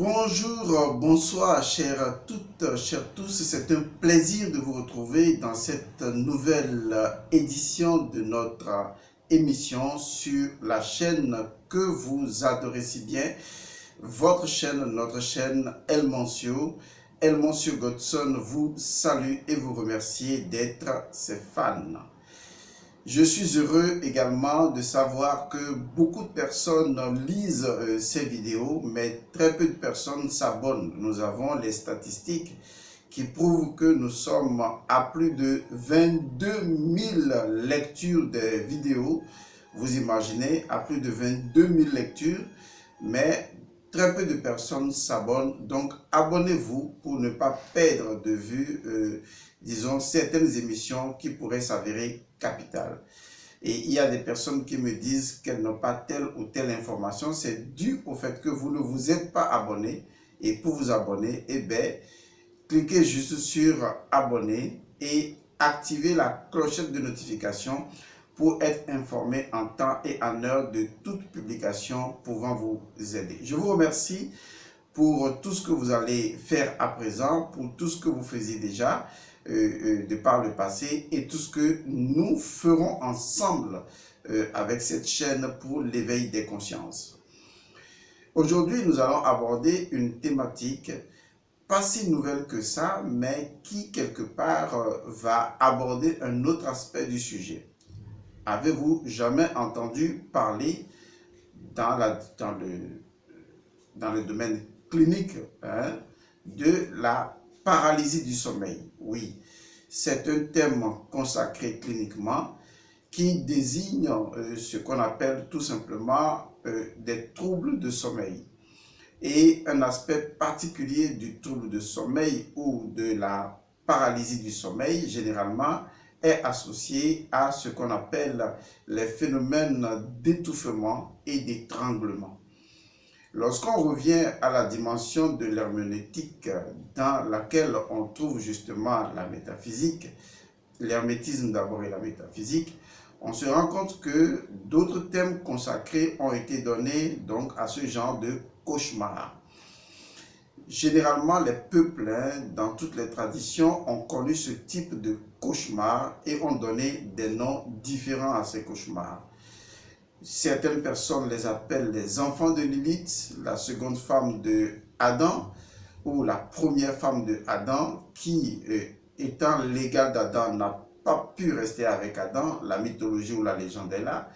Bonjour, bonsoir, chères toutes, chers tous. C'est un plaisir de vous retrouver dans cette nouvelle édition de notre émission sur la chaîne que vous adorez si bien, votre chaîne, notre chaîne El Mancio. El Mancio Godson vous salue et vous remercie d'être ses fans. Je suis heureux également de savoir que beaucoup de personnes lisent ces vidéos, mais très peu de personnes s'abonnent. Nous avons les statistiques qui prouvent que nous sommes à plus de 22 000 lectures des vidéos. Vous imaginez, à plus de 22 000 lectures, mais très peu de personnes s'abonnent. Donc, abonnez-vous pour ne pas perdre de vue, disons, certaines émissions qui pourraient s'avérer capitales. Et il y a des personnes qui me disent qu'elles n'ont pas telle ou telle information. C'est dû au fait que vous ne vous êtes pas abonné. Et pour vous abonner, eh bien, cliquez juste sur abonner et activez la clochette de notification pour être informé en temps et en heure de toute publication pouvant vous aider. Je vous remercie pour tout ce que vous allez faire à présent, pour tout ce que vous faisiez déjà de par le passé et tout ce que nous ferons ensemble avec cette chaîne pour l'éveil des consciences. Aujourd'hui, nous allons aborder une thématique pas si nouvelle que ça, mais qui quelque part va aborder un autre aspect du sujet. Avez-vous jamais entendu parler dans le domaine clinique de la paralysie du sommeil? Oui, c'est un thème consacré cliniquement qui désigne ce qu'on appelle tout simplement des troubles de sommeil. Et un aspect particulier du trouble de sommeil ou de la paralysie du sommeil, généralement, est associé à ce qu'on appelle les phénomènes d'étouffement et d'étranglement. Lorsqu'on revient à la dimension de l'herméneutique dans laquelle on trouve justement la métaphysique, l'hermétisme d'abord et la métaphysique, on se rend compte que d'autres thèmes consacrés ont été donnés donc à ce genre de cauchemar. Généralement, les peuples, dans toutes les traditions, ont connu ce type de cauchemar et ont donné des noms différents à ces cauchemars. Certaines personnes les appellent les enfants de Lilith, la seconde femme de Adam, ou la première femme de Adam, qui, étant l'égale d'Adam, n'a pas pu rester avec Adam. La mythologie ou la légende est là.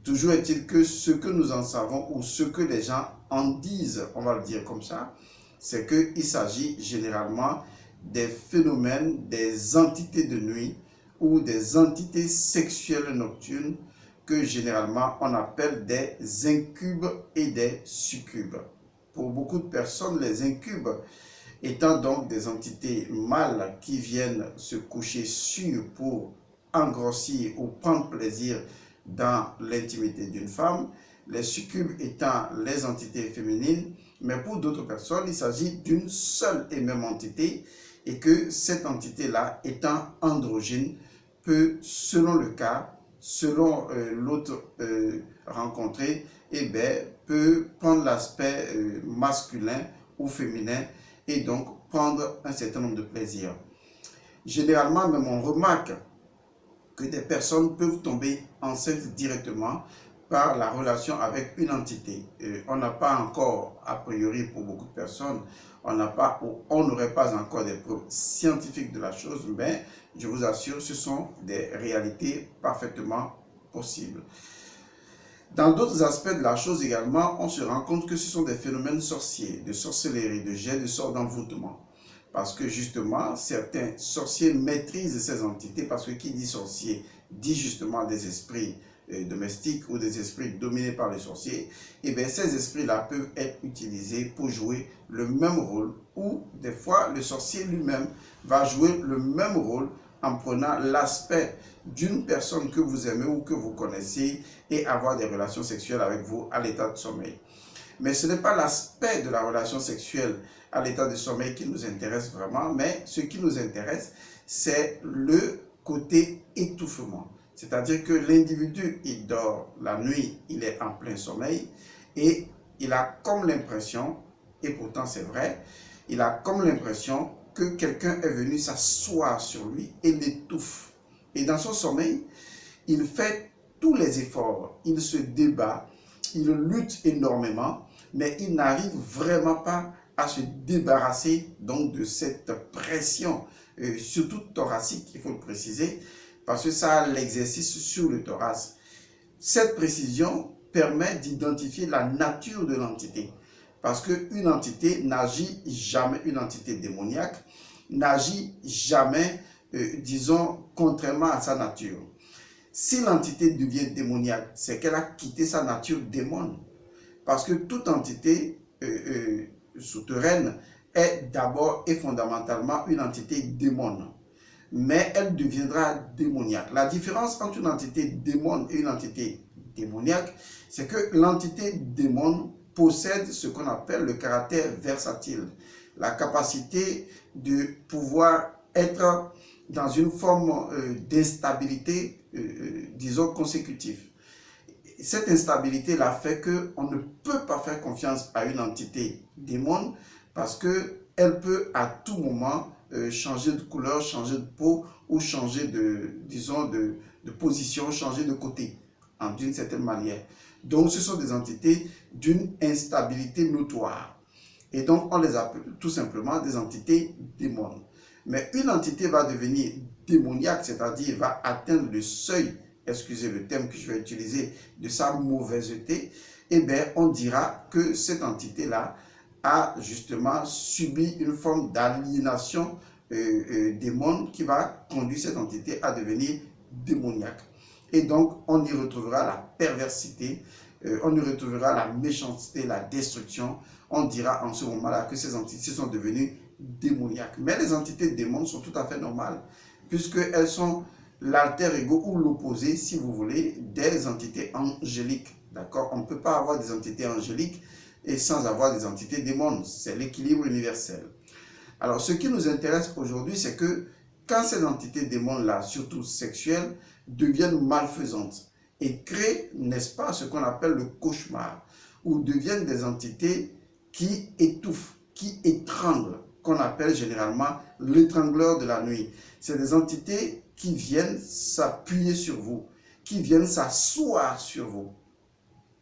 Toujours est-il que ce que nous en savons, ou ce que les gens en disent, on va le dire comme ça, c'est qu'il s'agit généralement des phénomènes, des entités de nuit, ou des entités sexuelles nocturnes, que généralement on appelle des incubes et des succubes. Pour beaucoup de personnes, les incubes étant donc des entités mâles qui viennent se coucher sur pour engrossir ou prendre plaisir dans l'intimité d'une femme, les succubes étant les entités féminines, mais pour d'autres personnes, il s'agit d'une seule et même entité et que cette entité-là étant androgyne peut, selon le cas, selon l'autre rencontré, eh bien, peut prendre l'aspect masculin ou féminin et donc prendre un certain nombre de plaisirs. Généralement, même on remarque que des personnes peuvent tomber enceintes directement par la relation avec une entité. On n'a pas encore, a priori pour beaucoup de personnes, on n'aurait pas encore des preuves scientifiques de la chose, mais je vous assure, ce sont des réalités parfaitement possibles. Dans d'autres aspects de la chose également, on se rend compte que ce sont des phénomènes sorciers, de sorcellerie, de jet de sorts d'envoûtement. Parce que justement, certains sorciers maîtrisent ces entités, parce que qui dit sorcier dit justement des esprits domestiques ou des esprits dominés par les sorciers. Et bien ces esprits-là peuvent être utilisés pour jouer le même rôle, ou des fois le sorcier lui-même va jouer le même rôle en prenant l'aspect d'une personne que vous aimez ou que vous connaissez et avoir des relations sexuelles avec vous à l'état de sommeil. Mais ce n'est pas l'aspect de la relation sexuelle à l'état de sommeil qui nous intéresse vraiment, mais ce qui nous intéresse, c'est le côté étouffement. C'est-à-dire que l'individu, il dort la nuit, il est en plein sommeil et il a comme l'impression et pourtant c'est vrai, il a comme l'impression que quelqu'un est venu s'asseoir sur lui et l'étouffe. Et dans son sommeil, il fait tous les efforts, il se débat, il lutte énormément, mais il n'arrive vraiment pas à se débarrasser donc de cette pression, surtout thoracique, il faut le préciser, parce que ça a l'exercice sur le thorax. Cette précision permet d'identifier la nature de l'entité, parce qu'une entité n'agit jamais, une entité démoniaque n'agit jamais, disons, contrairement à sa nature. Si l'entité devient démoniaque, c'est qu'elle a quitté sa nature démon. Parce que toute entité souterraine est d'abord et fondamentalement une entité démon. Mais elle deviendra démoniaque. La différence entre une entité démon et une entité démoniaque, c'est que l'entité démon possède ce qu'on appelle le caractère versatile. La capacité de pouvoir être dans une forme d'instabilité, disons, consécutive. Cette instabilité-là fait qu'on ne peut pas faire confiance à une entité démon parce qu'elle peut à tout moment changer de couleur, changer de peau ou changer disons, de position, changer de côté, d'une certaine manière. Donc, ce sont des entités d'une instabilité notoire. Et donc, on les appelle tout simplement des entités démons. Mais une entité va devenir démoniaque, c'est-à-dire va atteindre le seuil, excusez le terme que je vais utiliser, de sa mauvaiseté, eh bien, on dira que cette entité-là a justement subi une forme d'aliénation démon qui va conduire cette entité à devenir démoniaque. Et donc, on y retrouvera la perversité, on y retrouvera la méchanceté, la destruction. On dira en ce moment-là que ces entités sont devenues démoniaques. Mais les entités démons sont tout à fait normales, puisqu'elles sont l'alter ego ou l'opposé, si vous voulez, des entités angéliques. D'accord? On ne peut pas avoir des entités angéliques et sans avoir des entités démons. C'est l'équilibre universel. Alors, ce qui nous intéresse aujourd'hui, c'est que quand ces entités démons-là, surtout sexuelles, deviennent malfaisantes et créent, n'est-ce pas, ce qu'on appelle le cauchemar, ou deviennent des entités qui étouffent, qui étranglent, qu'on appelle généralement l'étrangleur de la nuit. C'est des entités qui viennent s'appuyer sur vous, qui viennent s'asseoir sur vous.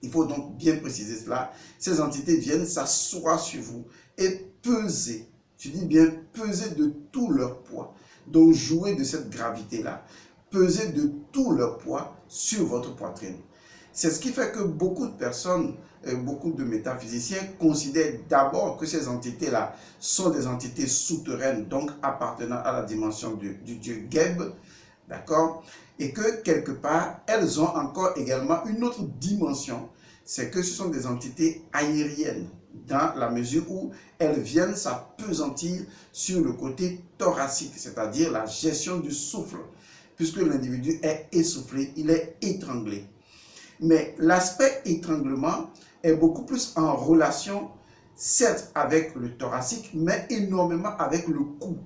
Il faut donc bien préciser cela. Ces entités viennent s'asseoir sur vous et peser, je dis bien peser de tout leur poids. Donc jouer de cette gravité-là, peser de tout leur poids sur votre poitrine. C'est ce qui fait que beaucoup de personnes, beaucoup de métaphysiciens considèrent d'abord que ces entités-là sont des entités souterraines, donc appartenant à la dimension du dieu Geb, d'accord? Et que quelque part, elles ont encore également une autre dimension, c'est que ce sont des entités aériennes, dans la mesure où elles viennent s'appesantir sur le côté thoracique, c'est-à-dire la gestion du souffle, puisque l'individu est essoufflé, il est étranglé. Mais l'aspect étranglement est beaucoup plus en relation, certes avec le thoracique, mais énormément avec le cou.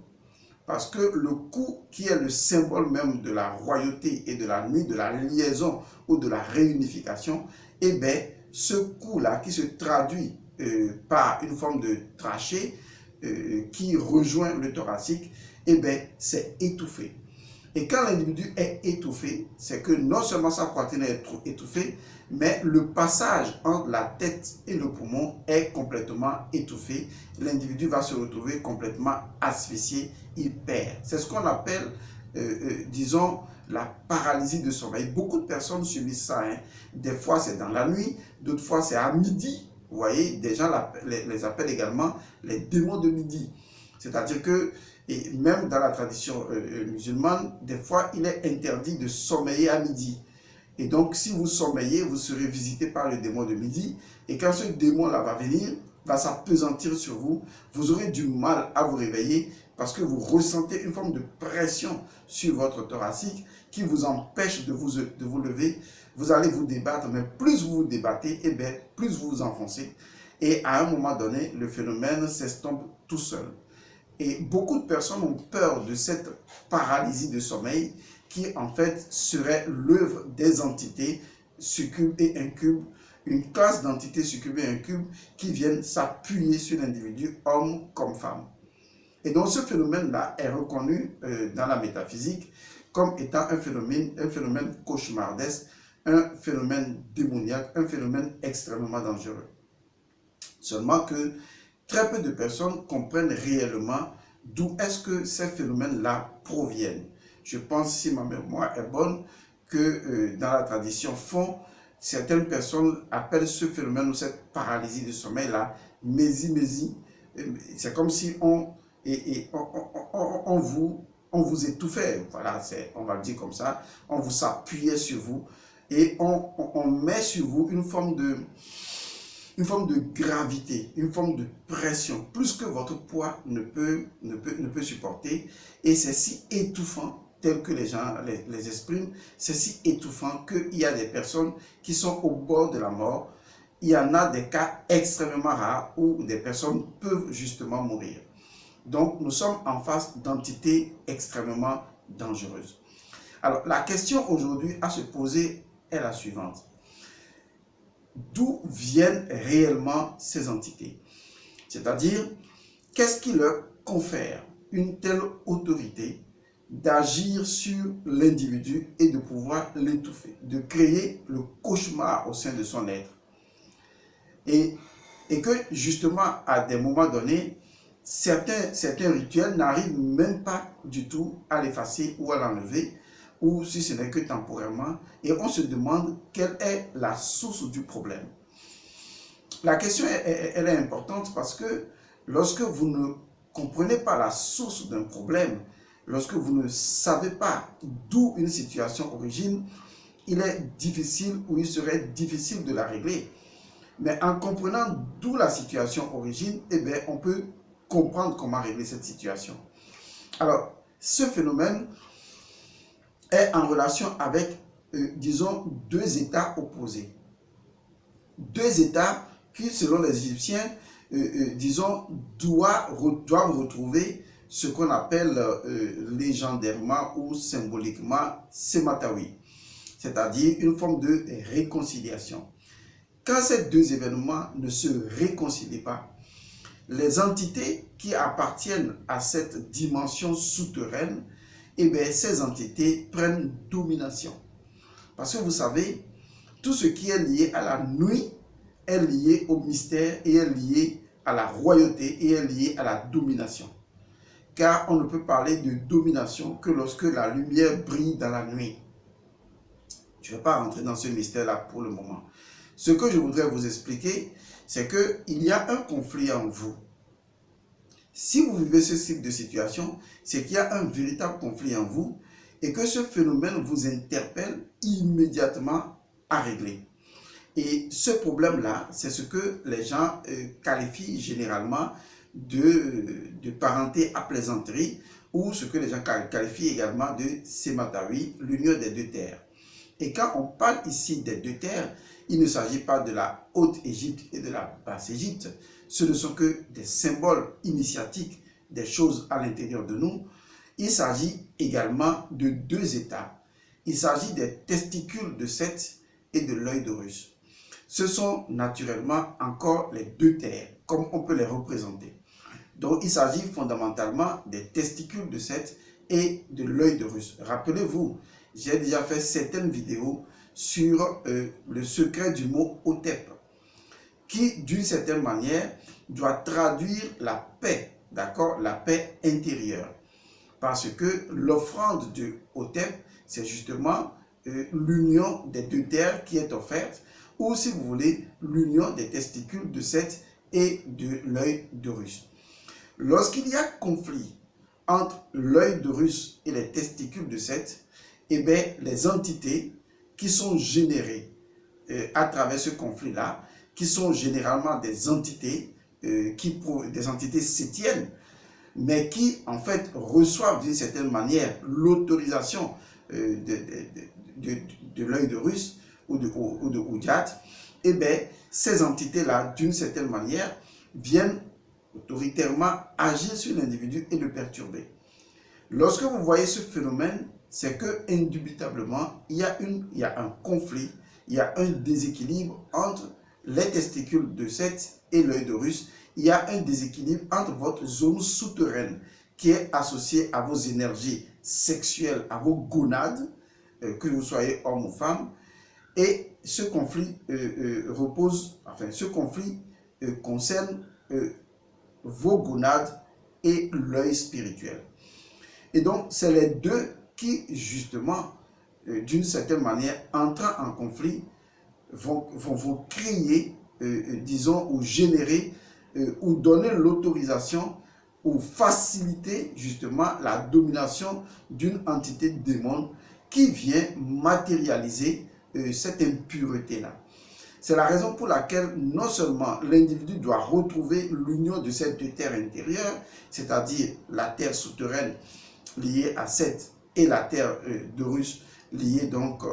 Parce que le cou, qui est le symbole même de la royauté et de la nuit, de la liaison ou de la réunification, eh bien, ce cou-là qui se traduit par une forme de trachée qui rejoint le thoracique, eh bien, c'est étouffé. Et quand l'individu est étouffé, c'est que non seulement sa poitrine est étouffée, mais le passage entre la tête et le poumon est complètement étouffé. L'individu va se retrouver complètement asphyxié, il perd. C'est ce qu'on appelle, disons, la paralysie de sommeil. Beaucoup de personnes subissent ça. Hein. Des fois, c'est dans la nuit, d'autres fois, c'est à midi. Vous voyez, des gens les appellent également les démons de midi. C'est-à-dire que, et même dans la tradition musulmane, des fois, il est interdit de sommeiller à midi. Et donc, si vous sommeillez, vous serez visité par le démon de midi. Et quand ce démon-là va venir, va s'appesantir sur vous, vous aurez du mal à vous réveiller parce que vous ressentez une forme de pression sur votre thoracique qui vous empêche de vous lever. Vous allez vous débattre, mais plus vous vous débattez, eh bien, plus vous vous enfoncez. Et à un moment donné, le phénomène s'estompe tout seul. Et beaucoup de personnes ont peur de cette paralysie de sommeil qui en fait serait l'œuvre des entités succubes et incubes une classe d'entités succubes et incubes qui viennent s'appuyer sur l'individu, homme comme femme. Et donc ce phénomène-là est reconnu dans la métaphysique comme étant un phénomène cauchemardesque, un phénomène démoniaque, un phénomène extrêmement dangereux. Seulement que très peu de personnes comprennent réellement d'où est-ce que ces phénomènes-là proviennent. Je pense, si ma mémoire est bonne, que dans la tradition fond, certaines personnes appellent ce phénomène ou cette paralysie du sommeil-là mési-mési. C'est comme si on vous étouffait, voilà, on va le dire comme ça, on vous s'appuyait sur vous et on met sur vous une forme de gravité, une forme de pression, plus que votre poids ne peut supporter. Et c'est si étouffant, tel que les gens les expriment, c'est si étouffant qu'il y a des personnes qui sont au bord de la mort. Il y en a des cas extrêmement rares où des personnes peuvent justement mourir. Donc, nous sommes en face d'entités extrêmement dangereuses. Alors, la question aujourd'hui à se poser est la suivante. D'où viennent réellement ces entités? C'est-à-dire, qu'est-ce qui leur confère une telle autorité d'agir sur l'individu et de pouvoir l'étouffer, de créer le cauchemar au sein de son être? Et que justement, à des moments donnés, certains rituels n'arrivent même pas du tout à l'effacer ou à l'enlever, ou si ce n'est que temporairement, et on se demande quelle est la source du problème. La question, elle est importante parce que lorsque vous ne comprenez pas la source d'un problème, lorsque vous ne savez pas d'où une situation origine, il est difficile ou il serait difficile de la régler. Mais en comprenant d'où la situation origine, eh bien, on peut comprendre comment régler cette situation. Alors, ce phénomène est en relation avec, disons, deux états opposés. Deux états qui, selon les Égyptiens, disons, doivent retrouver ce qu'on appelle légendairement ou symboliquement Sematawi, c'est-à-dire une forme de réconciliation. Quand ces deux événements ne se réconcilient pas, les entités qui appartiennent à cette dimension souterraine, eh bien, ces entités prennent domination. Parce que vous savez, tout ce qui est lié à la nuit est lié au mystère et est lié à la royauté et est lié à la domination. Car on ne peut parler de domination que lorsque la lumière brille dans la nuit. Je ne vais pas rentrer dans ce mystère-là pour le moment. Ce que je voudrais vous expliquer, c'est qu'il y a un conflit en vous. Si vous vivez ce type de situation, c'est qu'il y a un véritable conflit en vous et que ce phénomène vous interpelle immédiatement à régler. Et ce problème-là, c'est ce que les gens qualifient généralement de parenté à plaisanterie ou ce que les gens qualifient également de Sematawi, l'union des deux terres. Et quand on parle ici des deux terres, il ne s'agit pas de la Haute-Égypte et de la Basse-Égypte. Ce ne sont que des symboles initiatiques des choses à l'intérieur de nous. Il s'agit également de deux états. Il s'agit des testicules de Seth et de l'œil d'Horus. Ce sont naturellement encore les deux terres, comme on peut les représenter. Donc il s'agit fondamentalement des testicules de Seth et de l'œil d'Horus. Rappelez-vous, j'ai déjà fait certaines vidéos sur le secret du mot Hotep, qui d'une certaine manière doit traduire la paix, d'accord, la paix intérieure. Parce que l'offrande de Hotep, c'est justement l'union des deux terres qui est offerte, ou si vous voulez, l'union des testicules de Seth et de l'œil d'Horus. Lorsqu'il y a conflit entre l'œil d'Horus et les testicules de Seth, eh bien, les entités qui sont générées à travers ce conflit-là, qui sont généralement des entités, des entités sétiennes, mais qui en fait reçoivent d'une certaine manière l'autorisation de l'œil d'Horus ou de Oudiat, et bien ces entités-là, d'une certaine manière, viennent autoritairement agir sur l'individu et le perturber. Lorsque vous voyez ce phénomène, c'est que indubitablement, il y a un conflit il y a un déséquilibre entre les testicules de Seth et l'œil d'Horus. Il y a un déséquilibre entre votre zone souterraine qui est associée à vos énergies sexuelles, à vos gonades, que vous soyez homme ou femme. Et ce conflit concerne vos gonades et l'œil spirituel. Et donc, c'est les deux qui, justement, d'une certaine manière, entrant en conflit, vont vous créer, disons, ou générer, ou donner l'autorisation, ou faciliter, justement, la domination d'une entité démon qui vient matérialiser cette impureté-là. C'est la raison pour laquelle non seulement l'individu doit retrouver l'union de ces deux terres intérieures, c'est-à-dire la terre souterraine liée à Seth et la terre d'Horus liée donc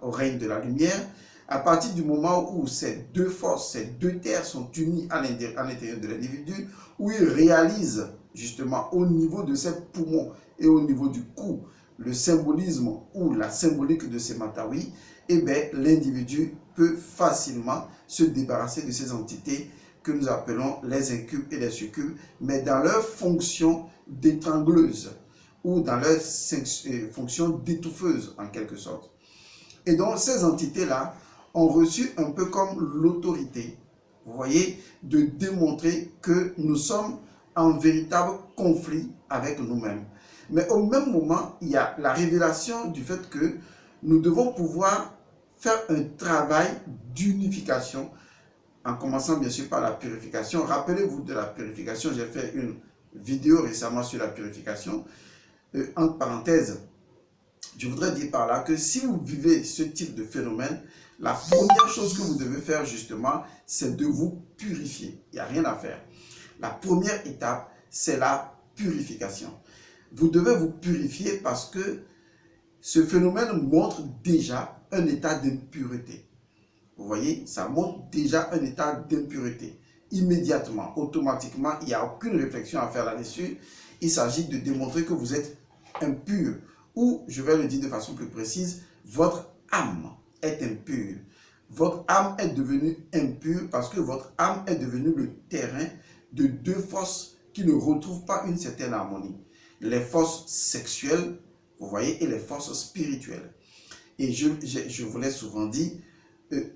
au règne de la lumière, à partir du moment où ces deux forces, ces deux terres sont unies à l'intérieur de l'individu, où il réalise justement au niveau de ses poumons et au niveau du cou le symbolisme ou la symbolique de ces matawi, eh bien l'individu peut facilement se débarrasser de ces entités que nous appelons les incubes et les succubes, mais dans leur fonction d'étrangleuse ou dans leur fonction d'étouffeuse en quelque sorte. Et donc ces entités-là ont reçu un peu comme l'autorité, vous voyez, de démontrer que nous sommes en véritable conflit avec nous-mêmes. Mais au même moment, il y a la révélation du fait que nous devons pouvoir faire un travail d'unification, en commençant bien sûr par la purification. Rappelez-vous de la purification, j'ai fait une vidéo récemment sur la purification. Entre parenthèses, je voudrais dire par là que si vous vivez ce type de phénomène, la première chose que vous devez faire justement, c'est de vous purifier. Il n'y a rien à faire. La première étape, c'est la purification. Vous devez vous purifier parce que ce phénomène montre déjà un état d'impureté. Vous voyez, ça montre déjà un état d'impureté. Immédiatement, automatiquement, il n'y a aucune réflexion à faire là-dessus. Il s'agit de démontrer que vous êtes impur. Ou, je vais le dire de façon plus précise, votre âme est impure. Votre âme est devenue impure parce que votre âme est devenue le terrain de deux forces qui ne retrouvent pas une certaine harmonie. Les forces sexuelles, vous voyez, et les forces spirituelles. Et je vous l'ai souvent dit,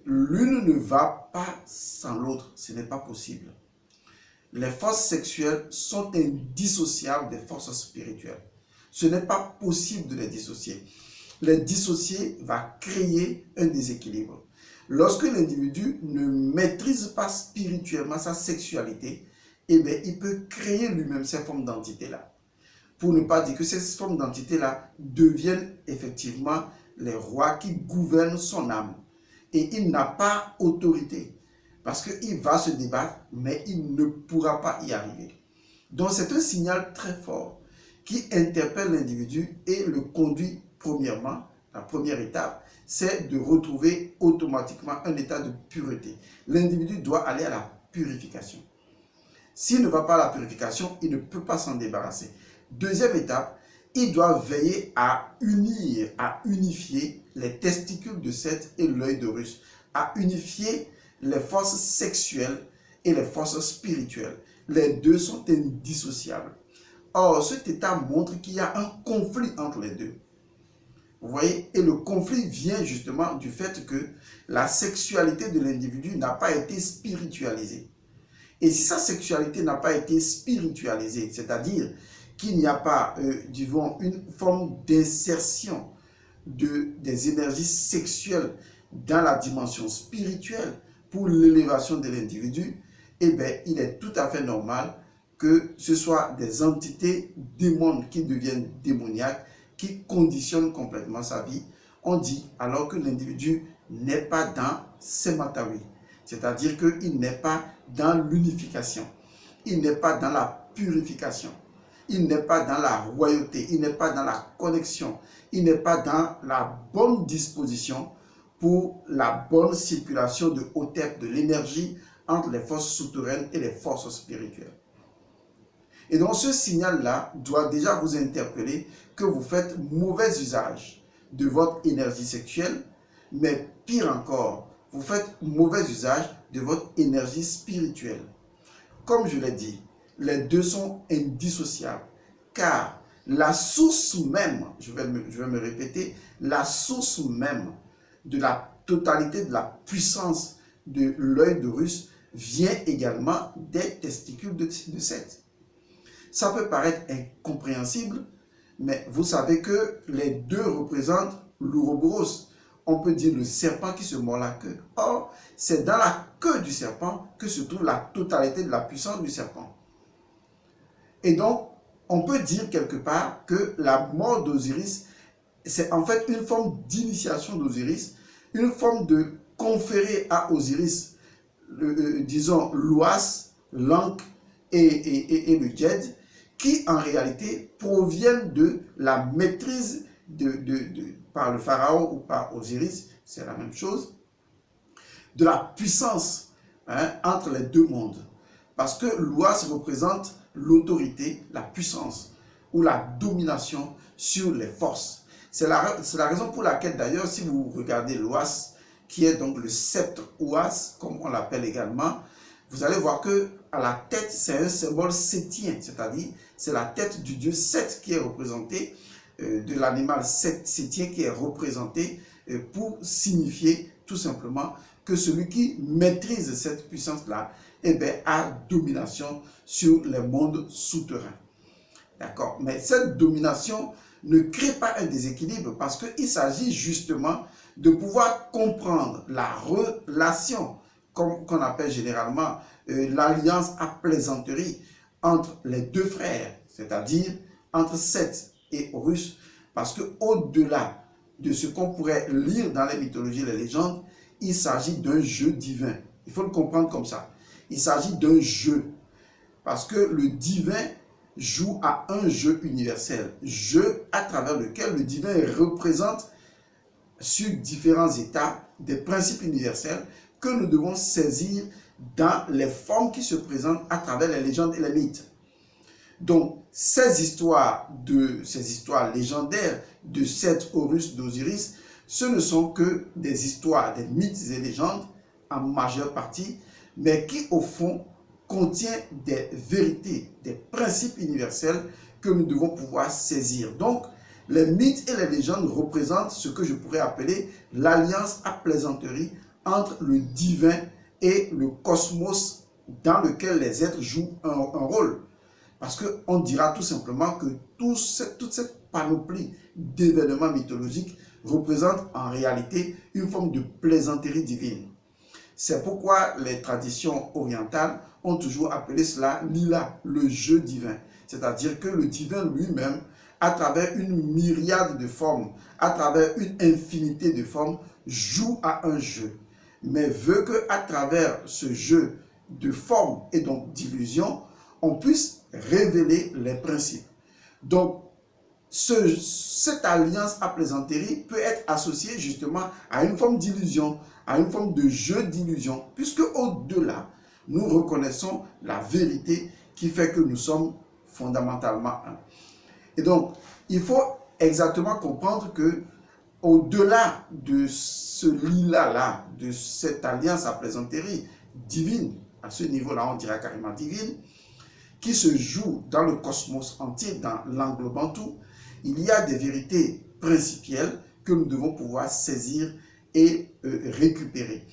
l'une ne va pas sans l'autre, ce n'est pas possible. Les forces sexuelles sont indissociables des forces spirituelles. Ce n'est pas possible de les dissocier. Les dissocier va créer un déséquilibre. Lorsque l'individu ne maîtrise pas spirituellement sa sexualité, eh bien, il peut créer lui-même ces formes d'entité-là. Pour ne pas dire que ces formes d'entité-là deviennent effectivement les rois qui gouvernent son âme. Et il n'a pas autorité. Parce qu'il va se débattre, mais il ne pourra pas y arriver. Donc c'est un signal très fort qui interpelle l'individu et le conduit premièrement, la première étape, c'est de retrouver automatiquement un état de pureté. L'individu doit aller à la purification. S'il ne va pas à la purification, il ne peut pas s'en débarrasser. Deuxième étape, il doit veiller à unir, à unifier les testicules de Seth et l'œil d'Horus, à unifier les forces sexuelles et les forces spirituelles. Les deux sont indissociables. Or, cet état montre qu'il y a un conflit entre les deux. Vous voyez? Et le conflit vient justement du fait que la sexualité de l'individu n'a pas été spiritualisée. Et si sa sexualité n'a pas été spiritualisée, c'est-à-dire qu'il n'y a pas, disons, une forme d'insertion des énergies sexuelles dans la dimension spirituelle pour l'élévation de l'individu, eh bien, il est tout à fait normal que ce soit des entités démons qui deviennent démoniaques, qui conditionnent complètement sa vie. On dit alors que l'individu n'est pas dans ses matawi, c'est-à-dire qu'il n'est pas dans l'unification, il n'est pas dans la purification, il n'est pas dans la royauté, il n'est pas dans la connexion, il n'est pas dans la bonne disposition pour la bonne circulation de Hotep, de l'énergie entre les forces souterraines et les forces spirituelles. Et donc ce signal-là doit déjà vous interpeller que vous faites mauvais usage de votre énergie sexuelle, mais pire encore, vous faites mauvais usage de votre énergie spirituelle. Comme je l'ai dit, les deux sont indissociables, car la source même, je vais me répéter, la source même de la totalité de la puissance de l'œil d'Horus vient également des testicules de Seth. Ça peut paraître incompréhensible, mais vous savez que les deux représentent l'Ouroboros. On peut dire le serpent qui se mord la queue. Or, c'est dans la queue du serpent que se trouve la totalité de la puissance du serpent. Et donc, on peut dire quelque part que la mort d'Osiris, c'est en fait une forme d'initiation d'Osiris, une forme de conférer à Osiris, disons, l'Ouas, l'Ankh et le Djed, qui en réalité proviennent de la maîtrise par le pharaon ou par Osiris, c'est la même chose, de la puissance entre les deux mondes. Parce que l'Ouas représente l'autorité, la puissance ou la domination sur les forces. C'est la raison pour laquelle d'ailleurs, si vous regardez l'Ouas, qui est donc le sceptre Ouas, comme on l'appelle également, vous allez voir que à la tête, c'est un symbole sétien, c'est-à-dire c'est la tête du dieu Seth qui est représentée, de l'animal sétien qui est représenté pour signifier tout simplement que celui qui maîtrise cette puissance-là, eh bien, a domination sur les mondes souterrains. D'accord? Mais cette domination ne crée pas un déséquilibre parce qu'il s'agit justement de pouvoir comprendre la relation, comme qu'on appelle généralement l'alliance à plaisanterie entre les deux frères, c'est-à-dire entre Seth et Horus, parce qu'au-delà de ce qu'on pourrait lire dans les mythologies et les légendes, il s'agit d'un jeu divin. Il faut le comprendre comme ça. Il s'agit d'un jeu, parce que le divin joue à un jeu universel, jeu à travers lequel le divin représente sur différents états des principes universels que nous devons saisir dans les formes qui se présentent à travers les légendes et les mythes. Donc, ces histoires légendaires de Seth, Horus, d'Osiris, ce ne sont que des histoires, des mythes et légendes en majeure partie, mais qui au fond contient des vérités, des principes universels que nous devons pouvoir saisir. Donc, les mythes et les légendes représentent ce que je pourrais appeler l'alliance à plaisanterie entre le divin et le cosmos dans lequel les êtres jouent un rôle. Parce qu'on dira tout simplement que toute cette panoplie d'événements mythologiques représente en réalité une forme de plaisanterie divine. C'est pourquoi les traditions orientales ont toujours appelé cela lila, le jeu divin. C'est-à-dire que le divin lui-même, à travers une myriade de formes, à travers une infinité de formes, joue à un jeu. Mais veut qu'à travers ce jeu de formes et donc d'illusions, on puisse révéler les principes. Donc, cette alliance à plaisanterie peut être associée justement à une forme d'illusion, à une forme de jeu d'illusion, puisque au-delà, nous reconnaissons la vérité qui fait que nous sommes fondamentalement un. Et donc, il faut exactement comprendre que au-delà de ce lila-là, de cette alliance à plaisanterie divine, à ce niveau-là, on dirait carrément divine, qui se joue dans le cosmos entier, dans l'englobant tout, il y a des vérités principielles que nous devons pouvoir saisir et récupérer.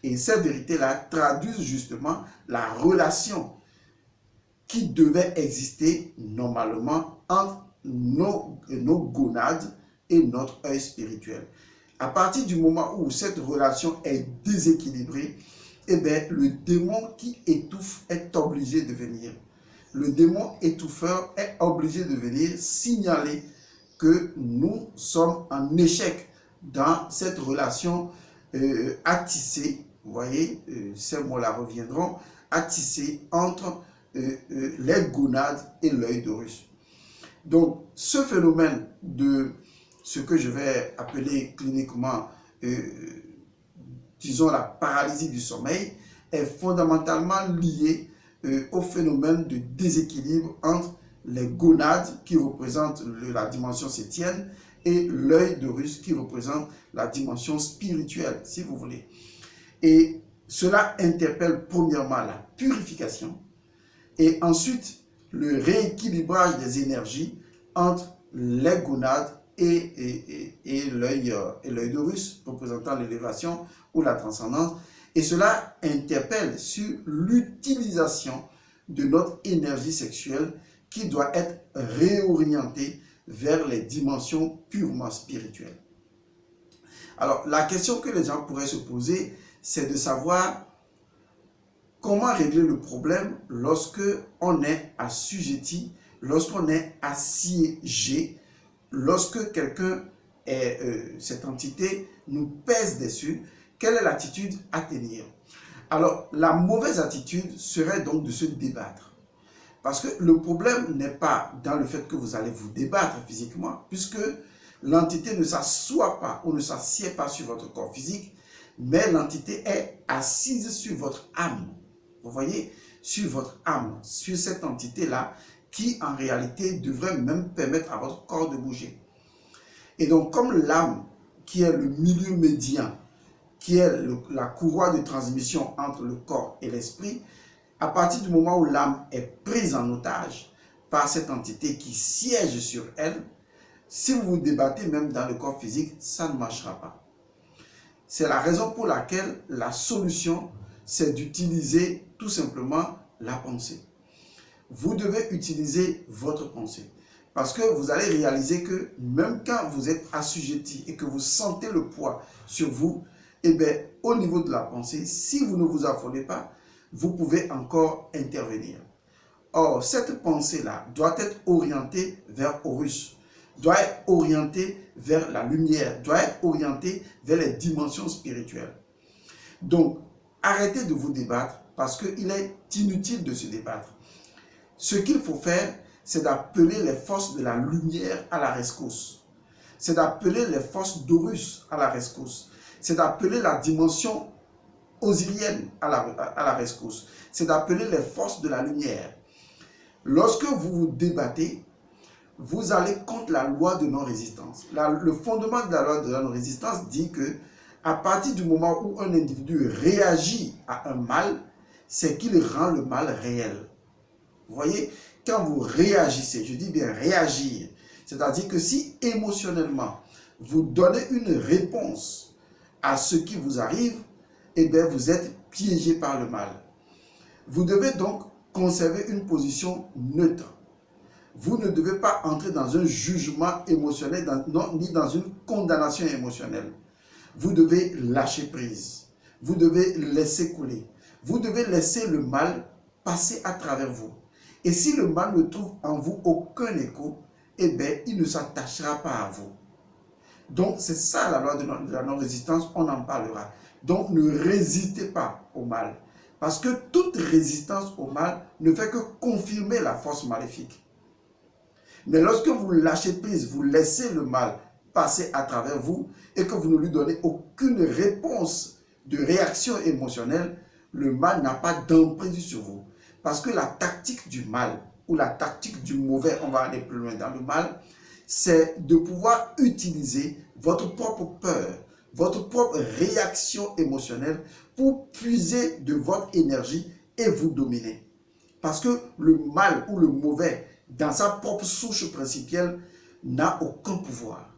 Et ces vérités-là traduisent justement la relation qui devait exister normalement entre nos gonades et notre œil spirituel. À partir du moment où cette relation est déséquilibrée, eh bien, le démon qui étouffe est obligé de venir. Le démon étouffeur est obligé de venir signaler que nous sommes en échec dans cette relation à tisser, vous voyez, ces mots-là reviendront, à tisser entre les gonades et l'œil d'Horus. Donc, ce phénomène de ce que je vais appeler cliniquement, disons la paralysie du sommeil, est fondamentalement lié au phénomène de déséquilibre entre les gonades qui représentent la dimension septième et l'œil d'Horus qui représente la dimension spirituelle, si vous voulez. Et cela interpelle premièrement la purification et ensuite le rééquilibrage des énergies entre les gonades et l'œil d'Horus, représentant l'élévation ou la transcendance. Et cela interpelle sur l'utilisation de notre énergie sexuelle qui doit être réorientée vers les dimensions purement spirituelles. Alors, la question que les gens pourraient se poser, c'est de savoir comment régler le problème lorsque on est assujetti, lorsqu'on est assiégé, lorsque quelqu'un, cette entité nous pèse dessus. Quelle est l'attitude à tenir? Alors, la mauvaise attitude serait donc de se débattre. Parce que le problème n'est pas dans le fait que vous allez vous débattre physiquement, puisque l'entité ne s'assoit pas ou ne s'assied pas sur votre corps physique, mais l'entité est assise sur votre âme. Vous voyez, sur votre âme, sur cette entité-là, qui en réalité devrait même permettre à votre corps de bouger. Et donc, comme l'âme, qui est le milieu médian, qui est la courroie de transmission entre le corps et l'esprit, à partir du moment où l'âme est prise en otage par cette entité qui siège sur elle, si vous vous débattez même dans le corps physique, ça ne marchera pas. C'est la raison pour laquelle la solution, c'est d'utiliser tout simplement la pensée. Vous devez utiliser votre pensée. Parce que vous allez réaliser que même quand vous êtes assujetti et que vous sentez le poids sur vous, eh bien, au niveau de la pensée, si vous ne vous affolez pas, vous pouvez encore intervenir. Or, cette pensée-là doit être orientée vers Horus, doit être orientée vers la lumière, doit être orientée vers les dimensions spirituelles. Donc, arrêtez de vous débattre parce qu'il est inutile de se débattre. Ce qu'il faut faire, c'est d'appeler les forces de la lumière à la rescousse. C'est d'appeler les forces d'Horus à la rescousse. C'est d'appeler la dimension osirienne à la rescousse. C'est d'appeler les forces de la lumière. Lorsque vous vous débattez, vous allez contre la loi de non-résistance. Le fondement de la loi de la non-résistance dit que à partir du moment où un individu réagit à un mal, c'est qu'il rend le mal réel. Vous voyez, quand vous réagissez, je dis bien réagir, c'est-à-dire que si émotionnellement, vous donnez une réponse à ce qui vous arrive, eh bien vous êtes piégé par le mal. Vous devez donc conserver une position neutre. Vous ne devez pas entrer dans un jugement émotionnel, ni dans une condamnation émotionnelle. Vous devez lâcher prise. Vous devez laisser couler. Vous devez laisser le mal passer à travers vous. Et si le mal ne trouve en vous aucun écho, eh bien, il ne s'attachera pas à vous. Donc, c'est ça la loi de la non-résistance, on en parlera. Donc, ne résistez pas au mal. Parce que toute résistance au mal ne fait que confirmer la force maléfique. Mais lorsque vous lâchez prise, vous laissez le mal passer à travers vous et que vous ne lui donnez aucune réponse de réaction émotionnelle, le mal n'a pas d'emprise sur vous. Parce que la tactique du mal ou la tactique du mauvais, on va aller plus loin dans le mal, c'est de pouvoir utiliser votre propre peur, votre propre réaction émotionnelle pour puiser de votre énergie et vous dominer. Parce que le mal ou le mauvais, dans sa propre souche principielle, n'a aucun pouvoir.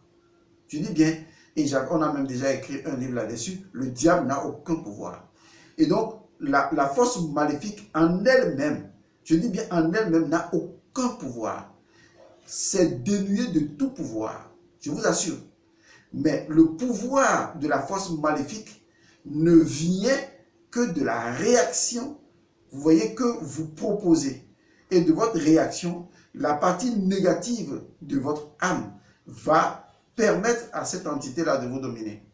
Je dis bien, et on a même déjà écrit un livre là-dessus, le diable n'a aucun pouvoir. Et donc, la force maléfique en elle-même, je dis bien en elle-même, n'a aucun pouvoir. C'est dénué de tout pouvoir, je vous assure. Mais le pouvoir de la force maléfique ne vient que de la réaction, vous voyez, que vous proposez. Et de votre réaction, la partie négative de votre âme va permettre à cette entité-là de vous dominer.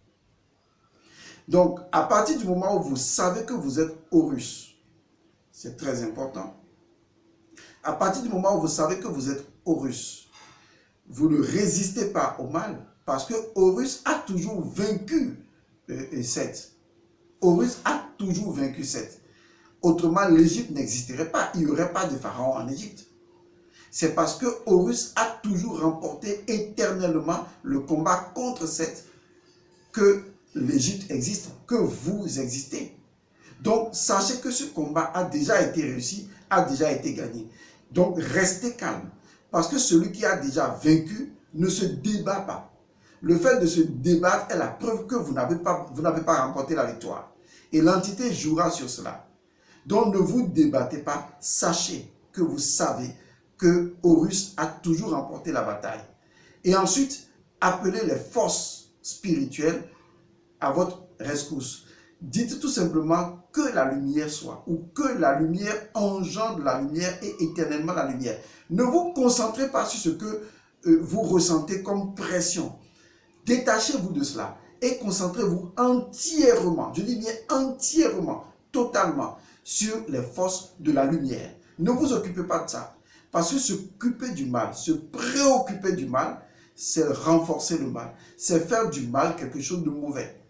Donc, à partir du moment où vous savez que vous êtes Horus, c'est très important. À partir du moment où vous savez que vous êtes Horus, vous ne résistez pas au mal parce que Horus a toujours vaincu Seth. Horus a toujours vaincu Seth. Autrement, l'Égypte n'existerait pas. Il n'y aurait pas de pharaon en Égypte. C'est parce que Horus a toujours remporté éternellement le combat contre Seth que l'Égypte existe, que vous existez. Donc, sachez que ce combat a déjà été réussi, a déjà été gagné. Donc, restez calme. Parce que celui qui a déjà vaincu ne se débat pas. Le fait de se débattre est la preuve que vous n'avez pas remporté la victoire. Et l'entité jouera sur cela. Donc, ne vous débattez pas. Sachez que vous savez que Horus a toujours remporté la bataille. Et ensuite, appelez les forces spirituelles à votre rescousse. Dites tout simplement que la lumière soit, ou que la lumière engendre la lumière et éternellement la lumière. Ne vous concentrez pas sur ce que vous ressentez comme pression. Détachez-vous de cela et concentrez-vous entièrement, je dis bien entièrement, totalement, sur les forces de la lumière. Ne vous occupez pas de ça. Parce que s'occuper du mal, se préoccuper du mal, c'est renforcer le mal. C'est faire du mal quelque chose de mauvais.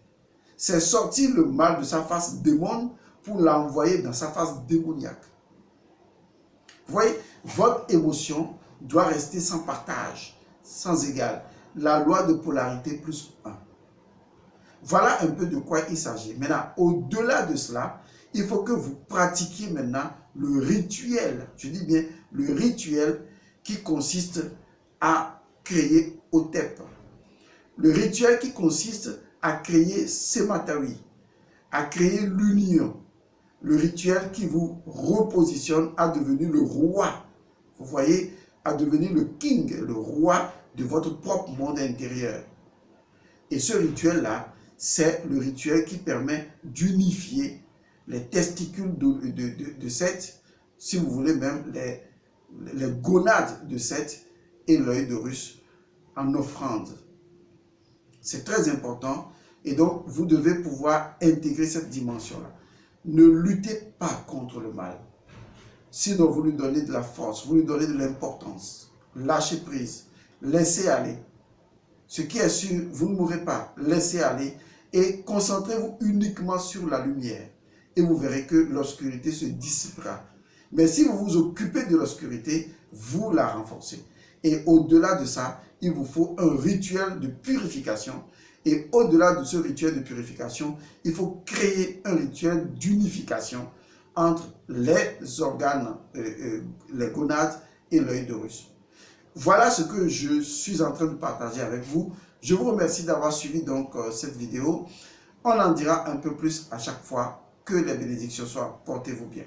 C'est sortir le mal de sa face démon pour l'envoyer dans sa face démoniaque. Vous voyez, votre émotion doit rester sans partage, sans égal. La loi de polarité plus 1. Voilà un peu de quoi il s'agit. Maintenant, au-delà de cela, il faut que vous pratiquiez maintenant le rituel. Je dis bien le rituel qui consiste à créer Otep. Le rituel qui consiste à créer Sematari, à créer l'union. Le rituel qui vous repositionne à devenir le roi. Vous voyez, à devenir le king, le roi de votre propre monde intérieur. Et ce rituel-là, c'est le rituel qui permet d'unifier les testicules de Seth, si vous voulez même les gonades de Seth et l'œil d'Horus en offrande. C'est très important et donc vous devez pouvoir intégrer cette dimension-là. Ne luttez pas contre le mal. Sinon, vous lui donnez de la force, vous lui donnez de l'importance. Lâchez prise, laissez aller. Ce qui est sûr, vous ne mourrez pas. Laissez aller et concentrez-vous uniquement sur la lumière. Et vous verrez que l'obscurité se dissipera. Mais si vous vous occupez de l'obscurité, vous la renforcez. Et au-delà de ça, il vous faut un rituel de purification. Et au-delà de ce rituel de purification, il faut créer un rituel d'unification entre les organes, les gonades et l'œil d'Horus. Voilà ce que je suis en train de partager avec vous. Je vous remercie d'avoir suivi donc cette vidéo. On en dira un peu plus à chaque fois. Que les bénédictions soient. Portez-vous bien.